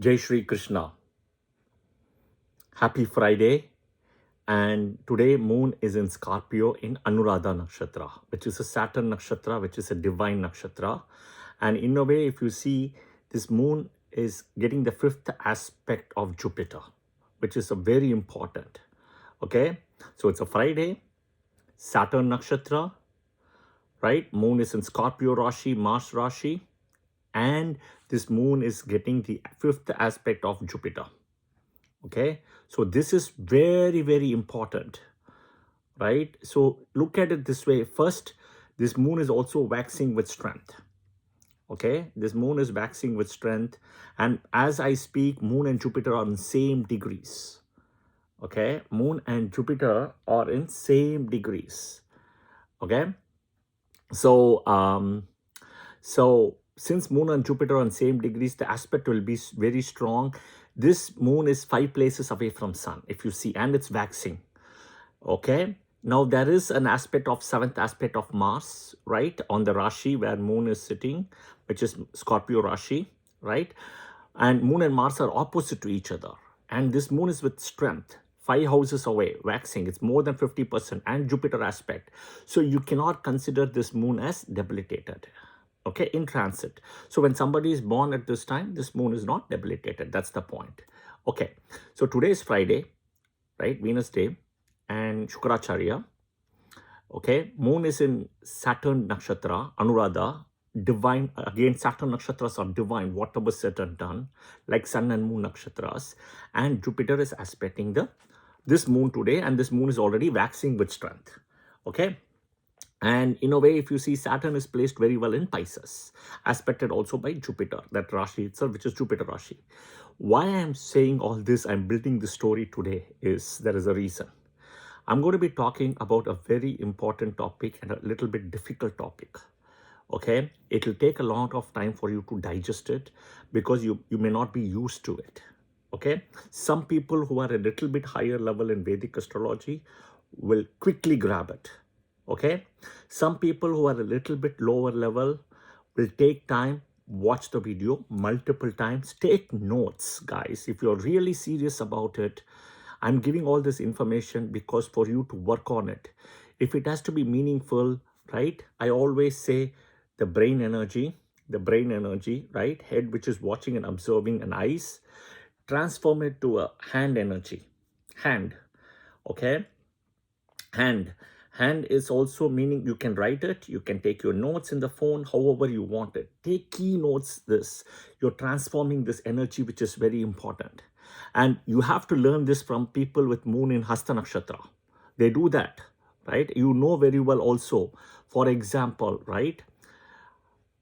Jai Shri Krishna. Happy Friday. And today moon is in Scorpio in Anuradha Nakshatra, which is a Saturn Nakshatra, which is a divine Nakshatra. And in a way, if you see, this moon is getting the fifth aspect of Jupiter, which is a very important. Okay. So it's a Friday, Saturn Nakshatra, right? Moon is in Scorpio Rashi, Mars Rashi. And this moon is getting the fifth aspect of Jupiter. Okay, so this is very, very important, right? So look at it this way. First, this moon is also waxing with strength. Okay, this moon is waxing with strength, and as I speak, moon and Jupiter are in same degrees. Okay, moon and Jupiter are in same degrees. Okay, so since moon and Jupiter are in same degrees, the aspect will be very strong. This moon is 5 places away from sun, if you see, and it's waxing. Okay, now there is an aspect of 7th aspect of Mars, right, on the Rashi where moon is sitting, which is Scorpio Rashi, right? And moon and Mars are opposite to each other, and this moon is with strength, 5 houses away, waxing. It's more than 50%, and Jupiter aspect. So you cannot consider this moon as debilitated, okay, in transit. So when somebody is born at this time, this moon is not debilitated. That's the point. Okay, so today is Friday, right, Venus day, and Shukracharya. Okay, moon is in Saturn Nakshatra, Anuradha, divine. Again, Saturn Nakshatras are divine, whatever Saturn done, like Sun and Moon Nakshatras. And Jupiter is aspecting this moon today, and this moon is already waxing with strength. Okay, and in a way, if you see, Saturn is placed very well in Pisces, aspected also by Jupiter, that Rashi itself, which is Jupiter Rashi. Why I'm saying all this, I'm building the story today, is there is a reason. I'm going to be talking about a very important topic and a little bit difficult topic. Okay, it will take a lot of time for you to digest it because you may not be used to it. Okay, some people who are a little bit higher level in Vedic astrology will quickly grab it. Okay, some people who are a little bit lower level will take time, watch the video multiple times, take notes, guys. If you're really serious about it, I'm giving all this information because for you to work on it. If it has to be meaningful, right? I always say the brain energy, right? Head, which is watching and observing, and eyes, transform it to a hand energy. Hand, okay? Hand is also meaning you can write it, you can take your notes in the phone, however you want it. Take key notes. You're transforming this energy, which is very important. And you have to learn this from people with moon in Hasta Nakshatra. They do that, right? You know very well also. For example, right?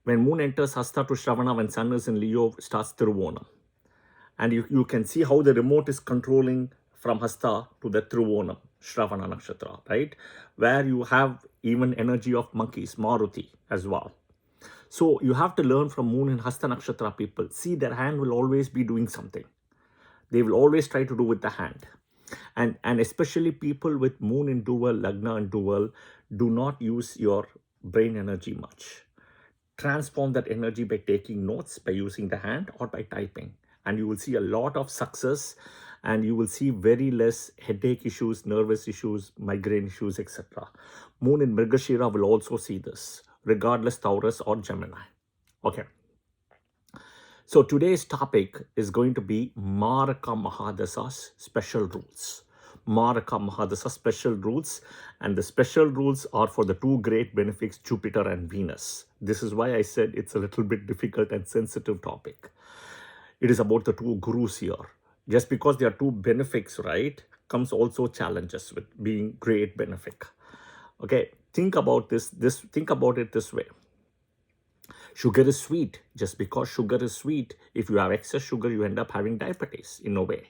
When moon enters Hasta to Shravana, when sun is in Leo, starts Trivona. And you can see how the remote is controlling from Hasta to the Trivona, Shravana Nakshatra, right? Where you have even energy of monkeys, Maruti as well. So you have to learn from moon in Hasta Nakshatra people. See, their hand will always be doing something. They will always try to do with the hand. And especially people with moon in dual, lagna and dual, do not use your brain energy much. Transform that energy by taking notes, by using the hand or by typing. And you will see a lot of success, and you will see very less headache issues, nervous issues, migraine issues, etc. Moon in Mrigashira will also see this, regardless Taurus or Gemini. Okay. So today's topic is going to be Maraka Mahadasas special rules. Maraka Mahadasa special rules, and the special rules are for the 2 great benefics, Jupiter and Venus. This is why I said it's a little bit difficult and sensitive topic. It is about the 2 gurus here. Just because there are 2 benefics, right, comes also challenges with being great benefic. Okay, think about this. Think about it this way. Sugar is sweet. Just because sugar is sweet, if you have excess sugar, you end up having diabetes in a way.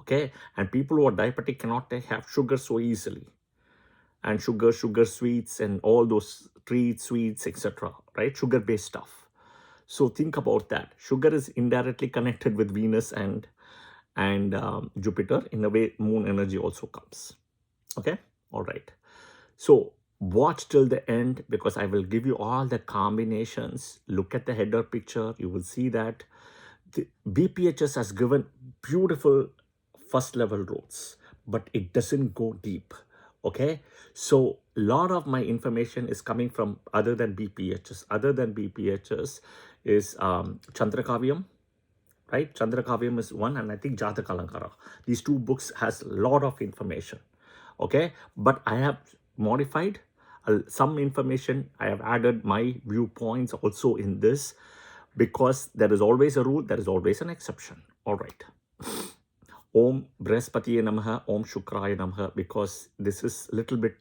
Okay, and people who are diabetic cannot have sugar so easily. And sugar sweets, and all those treats, sweets, etc. Right, sugar-based stuff. So think about that. Sugar is indirectly connected with Venus and Jupiter. In a way, moon energy also comes. Okay, all right. So watch till the end because I will give you all the combinations. Look at the header picture. You will see that The BPHS has given beautiful first level rules, but it doesn't go deep. Okay, so a lot of my information is coming from other than BPHS. Other than BPHS is Chandrakavyam, right? Chandrakavyam is one, and I think Jatakalankara. These two books has a lot of information. Okay, but I have modified some information. I have added my viewpoints also in this, because there is always a rule, there is always an exception. All right. Om Brihaspatiye Namaha, Om Shukraya Namaha, because this is a little bit,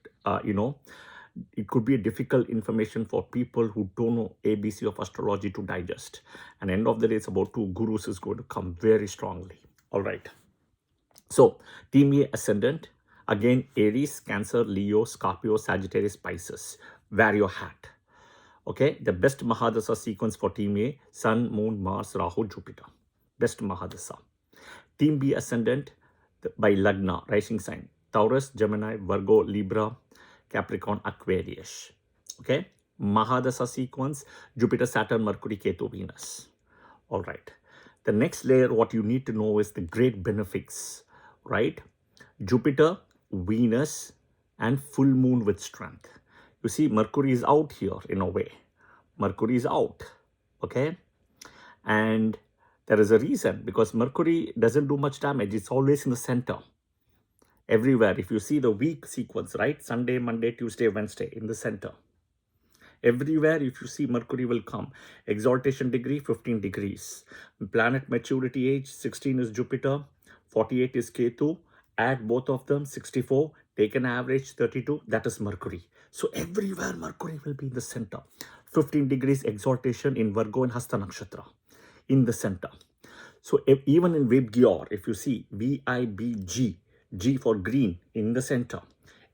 it could be a difficult information for people who don't know ABC of astrology to digest. And end of the day, it's about two gurus is going to come very strongly. All right. So, Team A Ascendant, again, Aries, Cancer, Leo, Scorpio, Sagittarius, Pisces. Wear your hat. Okay, the best Mahadasa sequence for Team A, Sun, Moon, Mars, Rahu, Jupiter. Best Mahadasa. Team B Ascendant by Lagna, rising sign. Taurus, Gemini, Virgo, Libra, Capricorn, Aquarius. Okay, Mahadasa sequence, Jupiter, Saturn, Mercury, Ketu, Venus. All right. The next layer, what you need to know is the great benefics, right? Jupiter, Venus, and full moon with strength. You see, Mercury is out here in a way. Mercury is out, okay? And there is a reason, because Mercury doesn't do much damage. It's always in the center. Everywhere. If you see the week sequence, right? Sunday, Monday, Tuesday, Wednesday, in the center. Everywhere, if you see, Mercury will come. Exaltation degree, 15 degrees. Planet maturity age, 16 is Jupiter, 48 is Ketu. Add both of them, 64. Take an average, 32. That is Mercury. So everywhere, Mercury will be in the center. 15 degrees exaltation in Virgo and Hasta Nakshatra, in the center. So even in Vibgyor, if you see VIBG, G for green, in the center.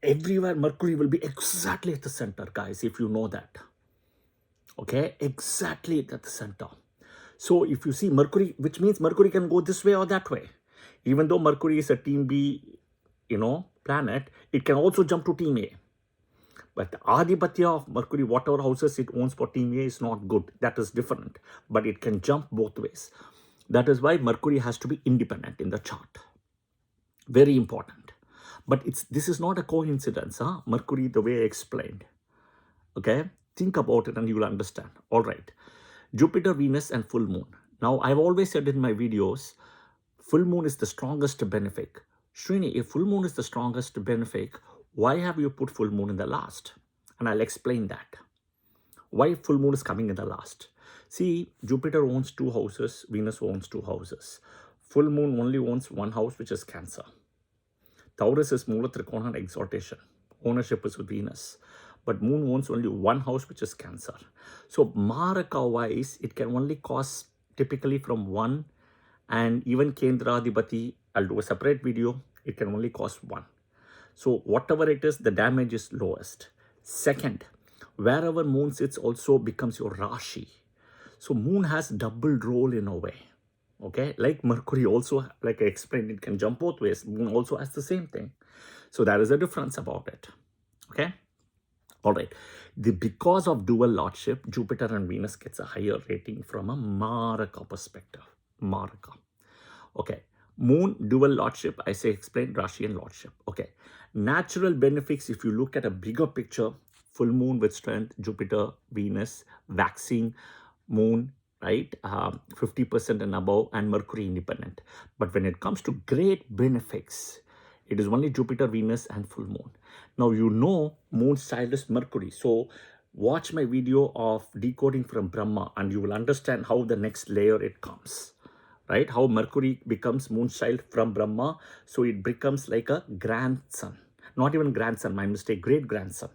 Everywhere, Mercury will be exactly at the center, guys, if you know that. Okay, exactly at the center. So if you see Mercury, which means Mercury can go this way or that way. Even though Mercury is a Team B, planet, it can also jump to Team A. But the Adipatya of Mercury, whatever houses it owns for Team A, is not good. That is different. But it can jump both ways. That is why Mercury has to be independent in the chart. Very important. But this is not a coincidence, huh? Mercury, the way I explained. Okay? Think about it and you will understand. All right. Jupiter, Venus, and full moon. Now, I've always said in my videos, full moon is the strongest benefic. Srini, if full moon is the strongest benefic, why have you put full moon in the last? And I'll explain that. Why full moon is coming in the last? See, Jupiter owns 2 houses, Venus owns 2 houses. Full moon only owns 1 house, which is Cancer. Taurus is Mula Trikona and exaltation. Ownership is with Venus. But moon owns only 1 house, which is Cancer. So Maraka wise, it can only cause typically from 1, and even Kendra Adipati, I'll do a separate video, it can only cause 1. So whatever it is, the damage is lowest. Second, wherever moon sits also becomes your Rashi. So moon has double role in a way. Okay, like Mercury also, like I explained, it can jump both ways. Moon also has the same thing. So there is a difference about it. Okay. All right. Because of dual lordship, Jupiter and Venus gets a higher rating from a Maraka perspective. Maraka. Okay. Moon, dual lordship, I say explain Rashi and lordship. Okay. Natural benefits, if you look at a bigger picture, full moon with strength, Jupiter, Venus, waxing, moon, right? 50% and above, and Mercury independent. But when it comes to great benefics, it is only Jupiter, Venus, and full moon. Now, you know moon style is Mercury. So watch my video of decoding from Brahma and you will understand how the next layer it comes. Right? How Mercury becomes moon child from Brahma. So it becomes like a grandson. Not even grandson, my mistake, great-grandson.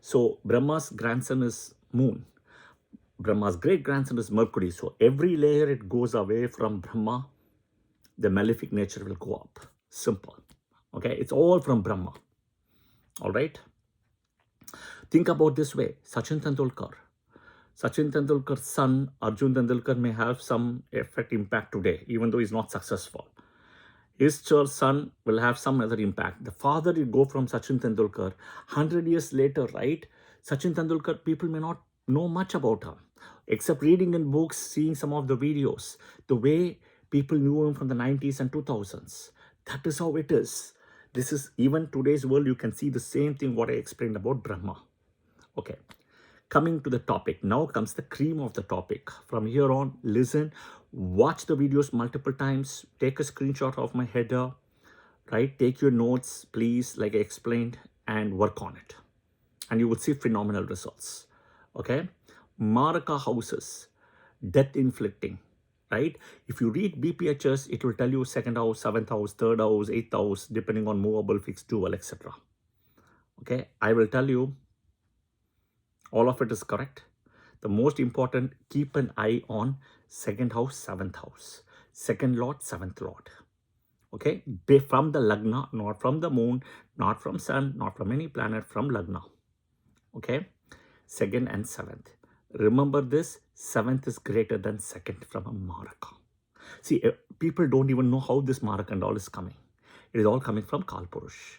So Brahma's grandson is moon. Brahma's great-grandson is Mercury. So every layer it goes away from Brahma, the malefic nature will go up. Simple. Okay? It's all from Brahma. All right? Think about this way. Sachin Tendulkar's son, Arjun Tendulkar, may have some impact today, even though he's not successful. His son will have some other impact. The father will go from Sachin Tendulkar. 100 years later, right? Sachin Tendulkar, people may not know much about him. Except reading in books, seeing some of the videos, the way people knew him from the 90s and 2000s. That is how it is. This is even today's world, you can see the same thing what I explained about Brahma. Okay, coming to the topic. Now comes the cream of the topic. From here on, listen, watch the videos multiple times, take a screenshot of my header, right? Take your notes, please, like I explained, and work on it. And you will see phenomenal results. Okay, Maraka houses, death-inflicting, right? If you read BPHS, it will tell you 2nd house, 7th house, 3rd house, 8th house, depending on movable, fixed, dual, etc. Okay, I will tell you all of it is correct. The most important, keep an eye on 2nd house, 7th house, 2nd lord, 7th lord. Okay, from the Lagna, not from the moon, not from sun, not from any planet, from Lagna. Okay, 2nd and 7th. Remember this, 7th is greater than 2nd from a Maraka. See, people don't even know how this Maraka and all is coming. It is all coming from Kalpurush.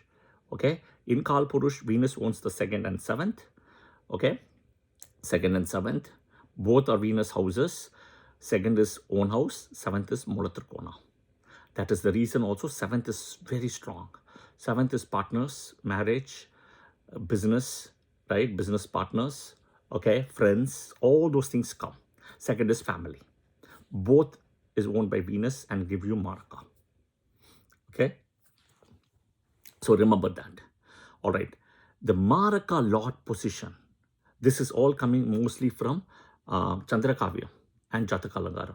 Okay, in Kalpurush, Venus owns the 2nd and 7th. Okay, 2nd and 7th, both are Venus houses. 2nd is own house, 7th is Mulatrikona. That is the reason also 7th is very strong. 7th is partners, marriage, business, right? Business partners, okay, friends, all those things come. 2nd is family. Both is owned by Venus and give you Maraka. Okay, so remember that. All right, the Maraka Lord position. This is all coming mostly from Chandrakavya and Jatakalagara.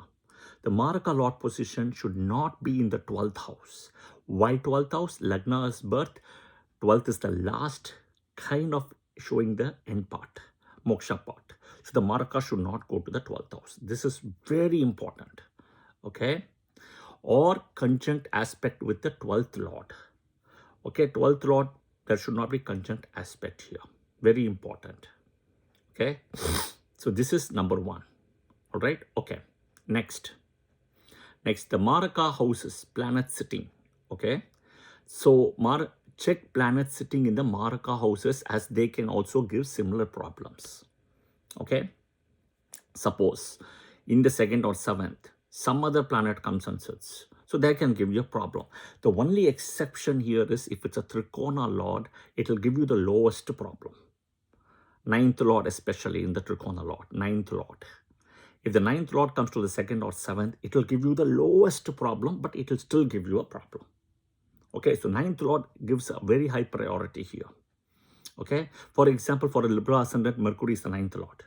The Maraka Lord position should not be in the 12th house. Why 12th house? Lagna is birth. 12th is the last kind of showing the end part, moksha part. So the Maraka should not go to the 12th house. This is very important. Okay. Or conjunct aspect with the 12th Lord. Okay, 12th Lord, there should not be conjunct aspect here. Very important. Okay, so this is number 1. All right, okay. Next, the Maraka houses, planet sitting. Okay, so check planets sitting in the Maraka houses, as they can also give similar problems. Okay, suppose in the 2nd or 7th, some other planet comes and sits. So that can give you a problem. The only exception here is if it's a Trikona Lord, it will give you the lowest problem. 9th Lord, especially in the Trikona Lord, 9th Lord. If the 9th Lord comes to the 2nd or 7th, it will give you the lowest problem, but it will still give you a problem. Okay, so 9th Lord gives a very high priority here. Okay, for example, for a Libra Ascendant, Mercury is the 9th Lord.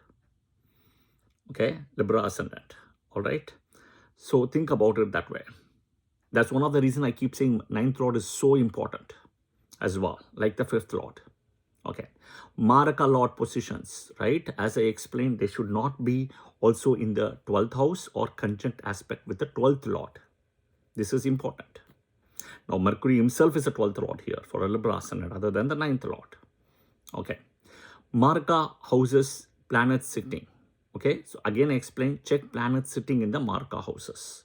Okay, Libra Ascendant. All right, so think about it that way. That's one of the reasons I keep saying 9th Lord is so important as well, like the 5th Lord. Okay, Maraka Lord positions, right? As I explained, they should not be also in the 12th house or conjunct aspect with the 12th Lord. This is important. Now, Mercury himself is a 12th Lord here for a Libra Ascendant, other than the 9th Lord. Okay, Maraka houses, planets sitting. Okay, so again I explained, check planets sitting in the Maraka houses.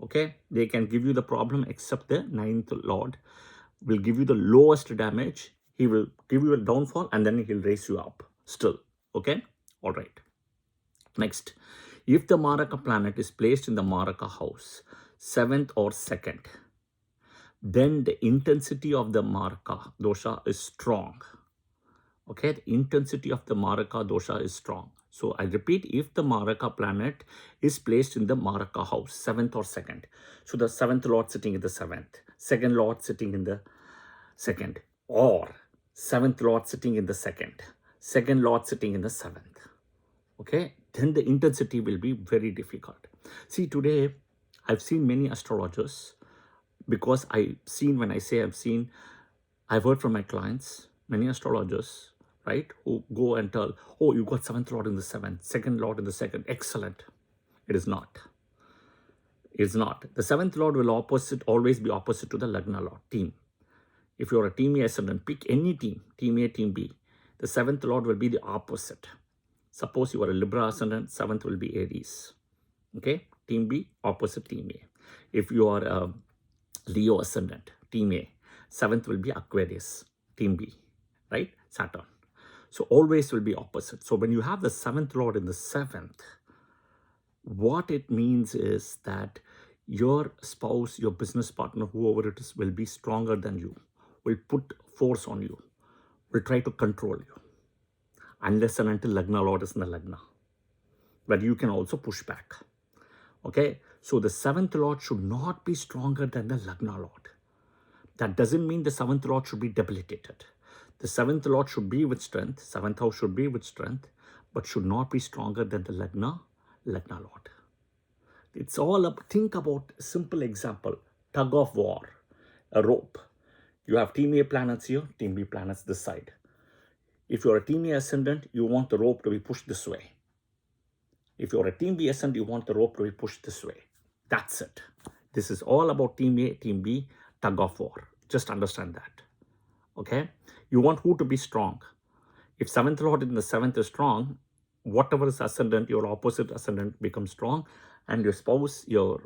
Okay, they can give you the problem, except the 9th Lord will give you the lowest damage. He will give you a downfall and then he'll raise you up still. Okay, all right. Next, if the Maraka planet is placed in the Maraka house, 7th or 2nd, then the intensity of the Maraka dosha is strong. Okay, the intensity of the Maraka dosha is strong. So I repeat, if the Maraka planet is placed in the Maraka house, 7th or 2nd, so the 7th Lord sitting in the 7th, 2nd Lord sitting in the 2nd, or 7th Lord sitting in the 2nd, 2nd Lord sitting in the 7th, okay, then the intensity will be very difficult. See, today I've seen many astrologers, because I've seen, when I say I've seen, I've heard from my clients, many astrologers, right, who go and tell, oh, you got 7th Lord in the 7th, 2nd Lord in the 2nd, excellent. It is not. It's not. The 7th Lord will always be opposite to the Lagna Lord, team. If you're a team A ascendant, pick any team, team A, team B. The 7th Lord will be the opposite. Suppose you are a Libra ascendant, 7th will be Aries. Okay, team B, opposite team A. If you are a Leo ascendant, team A, 7th will be Aquarius, team B, right? Saturn. So always will be opposite. So when you have the 7th Lord in the 7th, what it means is that your spouse, your business partner, whoever it is, will be stronger than you, will put force on you, will try to control you, unless and until Lagna Lord is in the Lagna. But you can also push back. Okay, so the 7th Lord should not be stronger than the Lagna Lord. That doesn't mean the 7th Lord should be debilitated. The 7th Lord should be with strength, 7th house should be with strength, but should not be stronger than the Lagna Lord. It's all up. Think about a simple example, tug of war, a rope. You have team A planets here, team B planets this side. If you're a team A ascendant, you want the rope to be pushed this way. If you're a team B ascendant, you want the rope to be pushed this way. That's it. This is all about team A, team B, tug of war. Just understand that. Okay? You want who to be strong? If 7th Lord in the 7th is strong, whatever is ascendant, your opposite ascendant becomes strong, and your spouse, your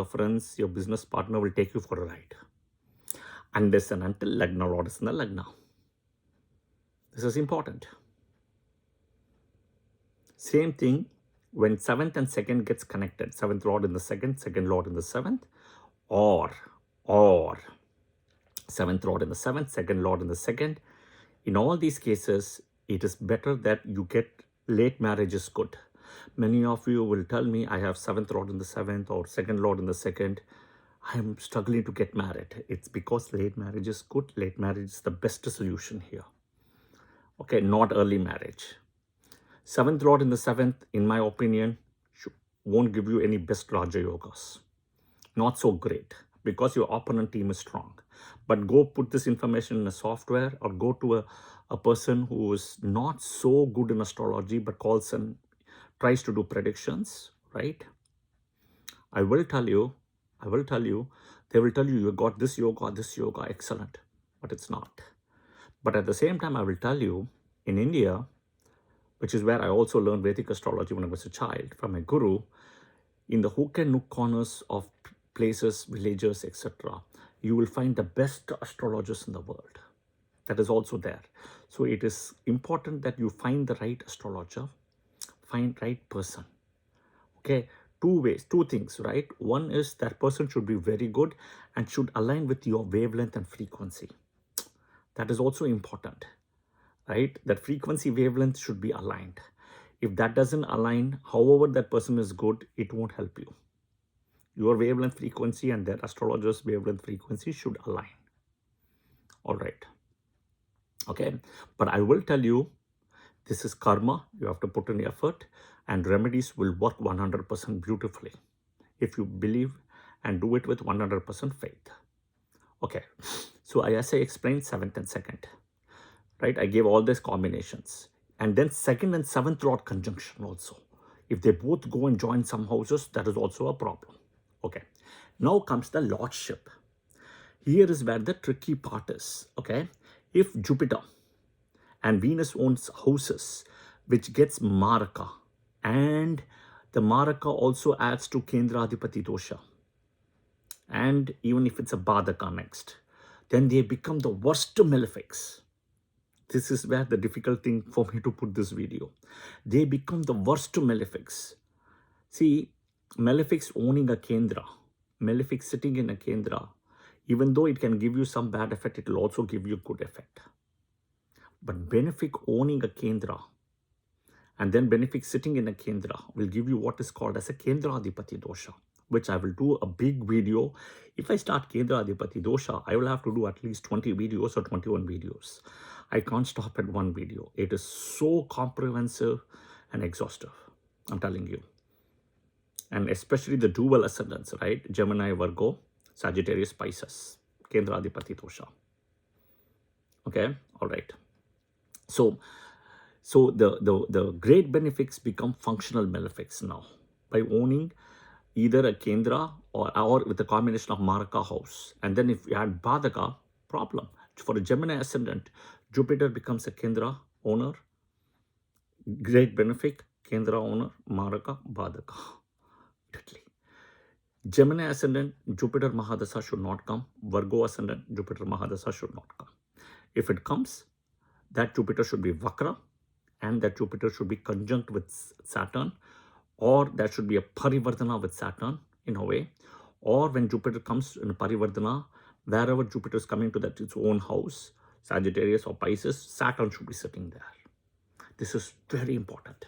friends, your business partner will take you for a ride. Unless and until Lagna Lord is in the Lagna. This is important. Same thing when 7th and 2nd gets connected. 7th Lord in the 2nd, 2nd Lord in the 7th, or 7th Lord in the 7th, 2nd Lord in the 2nd. In all these cases, it is better that you get late marriage is good. Many of you will tell me, I have 7th Lord in the 7th or 2nd Lord in the 2nd. I am struggling to get married. It's because late marriage is good. Late marriage is the best solution here. Okay, not early marriage. 7th Lord in the 7th, in my opinion, won't give you any best Raja Yogas. Not so great, because your opponent team is strong. But go put this information in a software, or go to a person who is not so good in astrology but calls and tries to do predictions, right? I will tell you, they will tell you, you got this yoga, excellent, but it's not. But at the same time, I will tell you, in India, which is where I also learned Vedic astrology when I was a child from my guru, in the hook and nook corners of places, villages, etc., you will find the best astrologers in the world. That is also there. So it is important that you find the right astrologer, find right person. Okay, two things, right? One is that person should be very good and should align with your wavelength and frequency. That is also important, right? That frequency wavelength should be aligned. If that doesn't align, however that person is good, it won't help you. Your wavelength frequency and that astrologer's wavelength frequency should align. All right. Okay. But I will tell you, this is karma. You have to put in effort, and remedies will work 100% beautifully if you believe and do it with 100% faith. Okay. So as I explained, 7th and 2nd, right? I gave all these combinations. And then 2nd and 7th Lord conjunction also. If they both go and join some houses, that is also a problem. Okay. Now comes the lordship. Here is where the tricky part is. Okay. If Jupiter and Venus owns houses, which gets Maraka, and the Maraka also adds to Kendradipati dosha, and even if it's a Badaka next, then they become the worst malefics. This is where the difficult thing for me to put this video. They become the worst malefics. See, malefics owning a Kendra, malefic sitting in a Kendra, even though it can give you some bad effect, it will also give you good effect. But benefic owning a Kendra and then benefic sitting in a Kendra will give you what is called as a Kendradipati dosha, which I will do a big video. If I start Kendradipati dosha, I will have to do at least 20 videos or 21 videos. I can't stop at one video. It is so comprehensive and exhaustive, I'm telling you. And especially the dual ascendants, right? Gemini, Virgo, Sagittarius, Pisces, Kendradipati dosha. Okay, all right. So the great benefics become functional malefics now by owning either a Kendra or with a combination of Maraka house. And then if you add Badaka, problem. For a Gemini ascendant, Jupiter becomes a Kendra owner, great benefic, Kendra owner, Maraka, Badaka. Gemini ascendant, Jupiter Mahadasa should not come. Virgo ascendant, Jupiter Mahadasa should not come. If it comes, that Jupiter should be Vakra, and that Jupiter should be conjunct with Saturn, or that should be a Parivardhana with Saturn in a way, or when Jupiter comes in a Parivardhana, wherever Jupiter is coming to that its own house, Sagittarius or Pisces, Saturn should be sitting there. This is very important.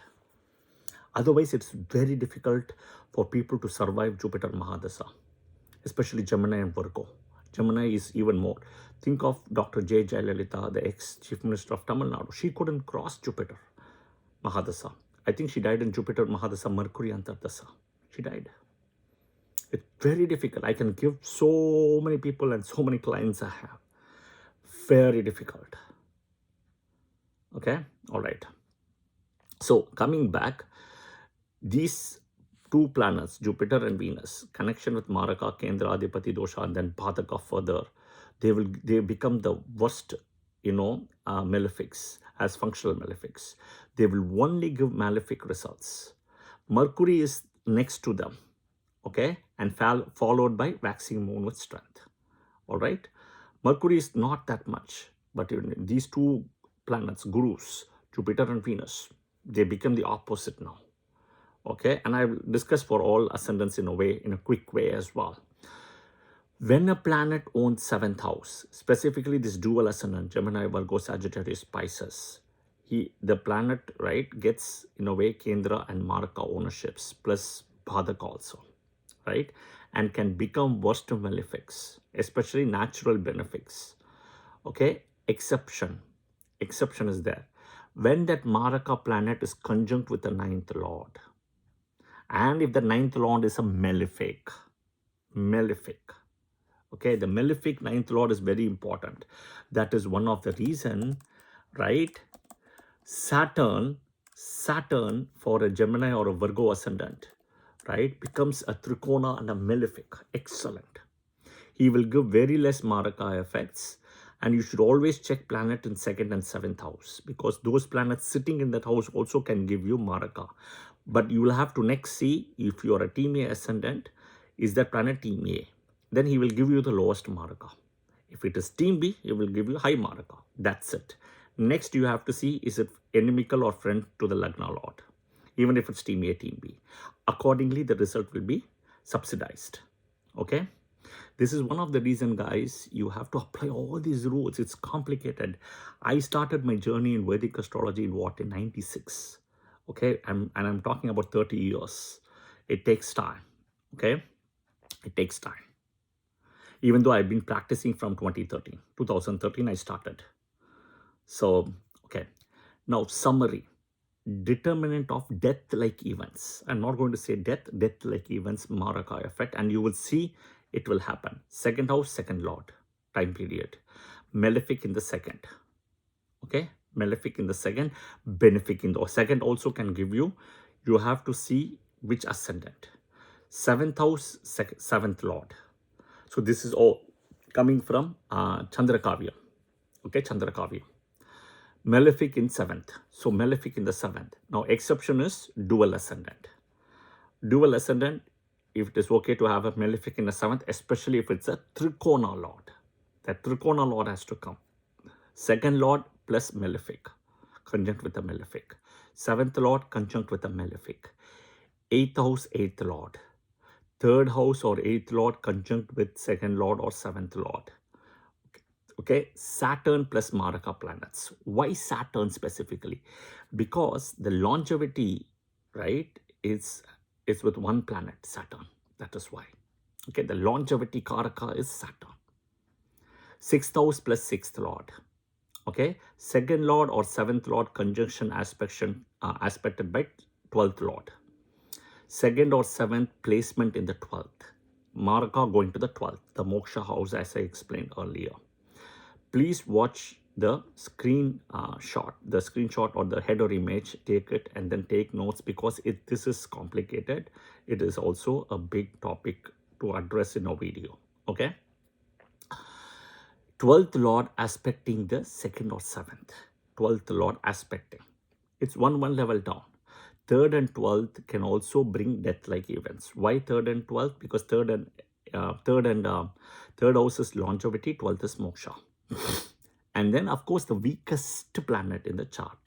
Otherwise, it's very difficult for people to survive Jupiter Mahadasa, especially Gemini and Virgo. Gemini is even more. Think of Dr. J. Jayalalitha, the ex-Chief Minister of Tamil Nadu. She couldn't cross Jupiter Mahadasa. I think she died in Jupiter Mahadasa, Mercury Antardasa. She died. It's very difficult. I can give so many people and so many clients I have. Very difficult. Okay? All right. So, coming back, these two planets, Jupiter and Venus, connection with Maraka, Kendra, Adipati Dosha, and then Bhataka further, they become the worst, malefics as functional malefics. They will only give malefic results. Mercury is next to them, okay, and followed by waxing moon with strength. All right, Mercury is not that much, but these two planets, gurus, Jupiter and Venus, they become the opposite now. Okay, and I will discuss for all ascendants in a quick way as well. When a planet owns 7th house, specifically this dual ascendant, Gemini, Virgo, Sagittarius, Pisces, the planet, right, gets in a way Kendra and Maraka ownerships plus Bhadak also, right, and can become worst malefics, especially natural benefics. Okay, exception is there. When that Maraka planet is conjunct with the 9th lord, and if the 9th lord is a malefic, okay, the malefic 9th lord is very important. That is one of the reason, right? Saturn for a Gemini or a Virgo ascendant, right, becomes a Trikona and a malefic. Excellent. He will give very less Maraka effects, and you should always check planet in 2nd and 7th house, because those planets sitting in that house also can give you Maraka. But you will have to next see if you are a Team A ascendant, is that planet Team A? Then he will give you the lowest Maraka. If it is Team B, he will give you high Maraka. That's it. Next, you have to see, is it inimical or friend to the Lagna Lord, even if it's Team A, Team B. Accordingly, the result will be subsidized. Okay? This is one of the reasons, guys, you have to apply all these rules. It's complicated. I started my journey in Vedic astrology in 96. Okay? And I'm talking about 30 years. It takes time. Okay? It takes time. Even though I've been practicing from 2013 I started. So, okay. Now, summary. Determinant of death-like events. I'm not going to say death-like events, Maraka effect, and you will see it will happen. 2nd house, 2nd lord, time period. Malefic in the 2nd. Okay? Malefic in the 2nd, benefic in the 2nd also can give you have to see which ascendant. 7th house, 7th lord. So this is all coming from Chandrakavya. Okay, Chandrakavya. Malefic in 7th. So malefic in the 7th. Now exception is dual ascendant. Dual ascendant, if it is okay to have a malefic in the 7th, especially if it's a Trikona lord. That Trikona lord has to come. 2nd lord plus malefic, conjunct with a malefic. 7th lord conjunct with a malefic. 8th house, 8th lord. 3rd house or 8th lord conjunct with 2nd lord or 7th lord. Okay, Saturn plus Maraka planets. Why Saturn specifically? Because the longevity, right, is with one planet, Saturn. That is why. Okay, the longevity Karaka is Saturn. 6th house plus 6th lord. Okay, 2nd lord or 7th lord conjunction aspected by 12th lord. 2nd or 7th placement in the 12th. Maraka going to the 12th, the Moksha house, as I explained earlier. Please watch the screenshot or the header image, take it and then take notes, because this is complicated. It is also a big topic to address in a video. Okay. 12th lord aspecting the 2nd or 7th. 12th lord aspecting. It's one level down. 3rd and 12th can also bring death-like events. Why 3rd and 12th? Because 3rd house is longevity, 12th is moksha. And then, of course, the weakest planet in the chart.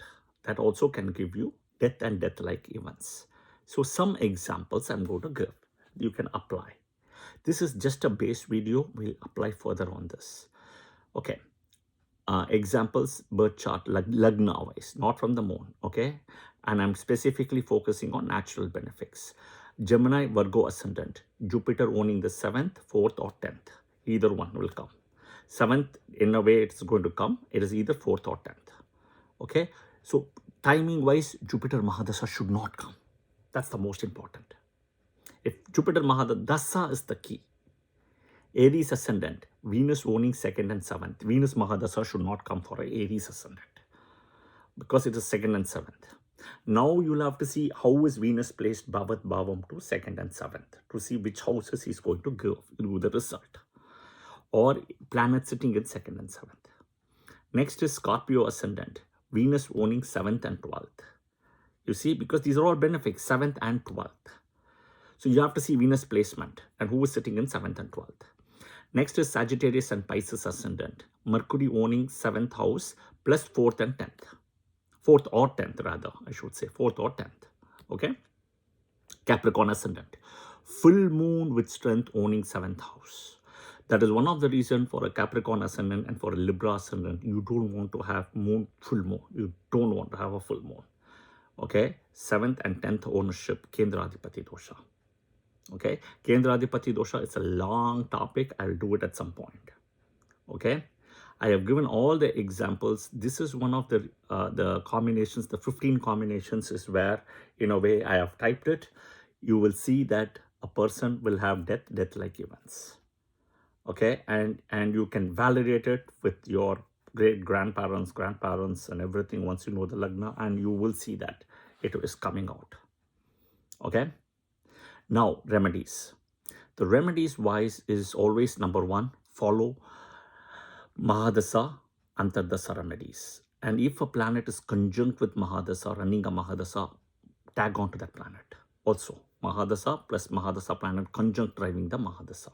That also can give you death and death-like events. So some examples I'm going to give. You can apply. This is just a base video. We'll apply further on this. Okay. Examples, birth chart, lagna wise, not from the moon. Okay. And I'm specifically focusing on natural benefics. Gemini, Virgo ascendant, Jupiter owning the 7th, 4th or 10th. Either one will come. 7th, in a way, it's going to come. It is either 4th or 10th. Okay. So timing wise, Jupiter Mahadasa should not come. That's the most important. If Jupiter Mahadasa is the key. Aries ascendant, Venus owning 2nd and 7th. Venus Mahadasa should not come for an Aries ascendant because it is 2nd and 7th. Now you'll have to see how is Venus placed Bhavat Bhavam to 2nd and 7th to see which houses he's going to give the result. Or planet sitting in 2nd and 7th. Next is Scorpio ascendant, Venus owning 7th and 12th. You see, because these are all benefics, 7th and 12th. So you have to see Venus placement and who is sitting in 7th and 12th. Next is Sagittarius and Pisces ascendant, Mercury owning 7th house plus 4th and 10th. 4th or 10th rather, I should say 4th or 10th. Okay. Capricorn ascendant, full moon with strength owning 7th house. That is one of the reasons for a Capricorn ascendant and for a Libra ascendant, you don't want to have moon, full moon. You don't want to have a full moon. Okay. 7th and 10th ownership, Kendradipati dosha. Okay. Kendradipati dosha, it's a long topic. I'll do it at some point. Okay. I have given all the examples. This is one of the combinations, the 15 combinations is where, in a way, I have typed it. You will see that a person will have death-like events. Okay, and you can validate it with your great-grandparents, grandparents, and everything once you know the lagna, and you will see that it is coming out. Okay, now remedies. The remedies wise is always number one, follow Mahadasa, Antardasa remedies. And if a planet is conjunct with Mahadasa, running a Mahadasa, tag on to that planet. Also, Mahadasa plus Mahadasa planet conjunct driving the Mahadasa.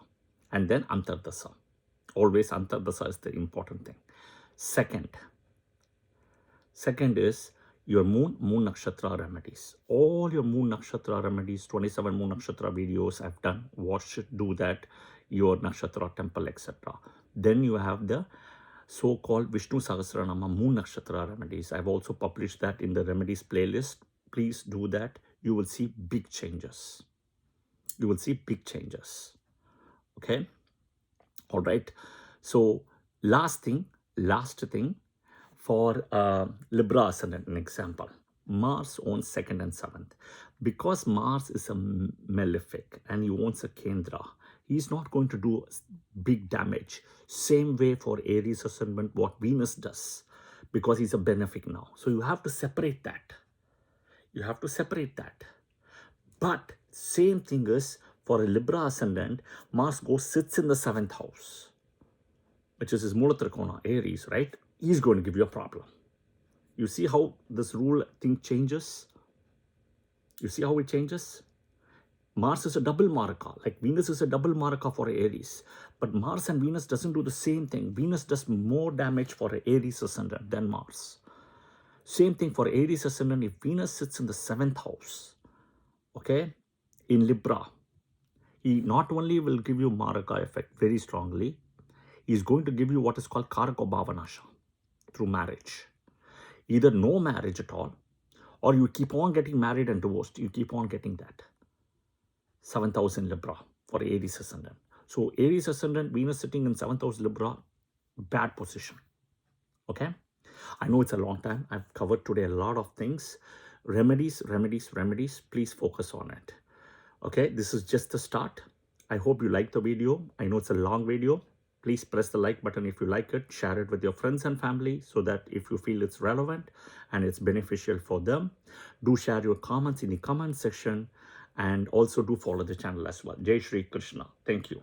And then Antardasa. Always Antardasa is the important thing. Second is your moon nakshatra remedies. All your moon nakshatra remedies, 27 moon nakshatra videos I've done. Watch it, do that, your nakshatra temple, etc. Then you have the so-called Vishnu Sahasranama moon nakshatra remedies. I've also published that in the remedies playlist. Please do that. You will see big changes. You will see big changes. Okay. All right. So last thing for Libra ascendant, an example. Mars owns 2nd and 7th. Because Mars is a malefic and he owns a Kendra, he's not going to do big damage. Same way for Aries ascendant, what Venus does, because he's a benefic now. So you have to separate that. You have to separate that. But same thing is for a Libra ascendant, Mars sits in the 7th house, which is his Mulatrikona, Aries, right? He's going to give you a problem. You see how this rule thing changes? You see how it changes? Mars is a double Maraka, like Venus is a double Maraka for Aries. But Mars and Venus doesn't do the same thing. Venus does more damage for an Aries ascendant than Mars. Same thing for Aries ascendant, if Venus sits in the 7th house, okay, in Libra, he not only will give you Maraka effect very strongly, he's going to give you what is called Karako Bhavanasha through marriage. Either no marriage at all, or you keep on getting married and divorced. You keep on getting that. 7th house in Libra for Aries ascendant. So Aries ascendant, Venus sitting in 7th house Libra, bad position. Okay. I know it's a long time. I've covered today a lot of things. Remedies. Please focus on it. Okay. This is just the start. I hope you like the video. I know it's a long video. Please press the like button if you like it. Share it with your friends and family so that if you feel it's relevant and it's beneficial for them, do share your comments in the comment section and also do follow the channel as well. Jai Shri Krishna. Thank you.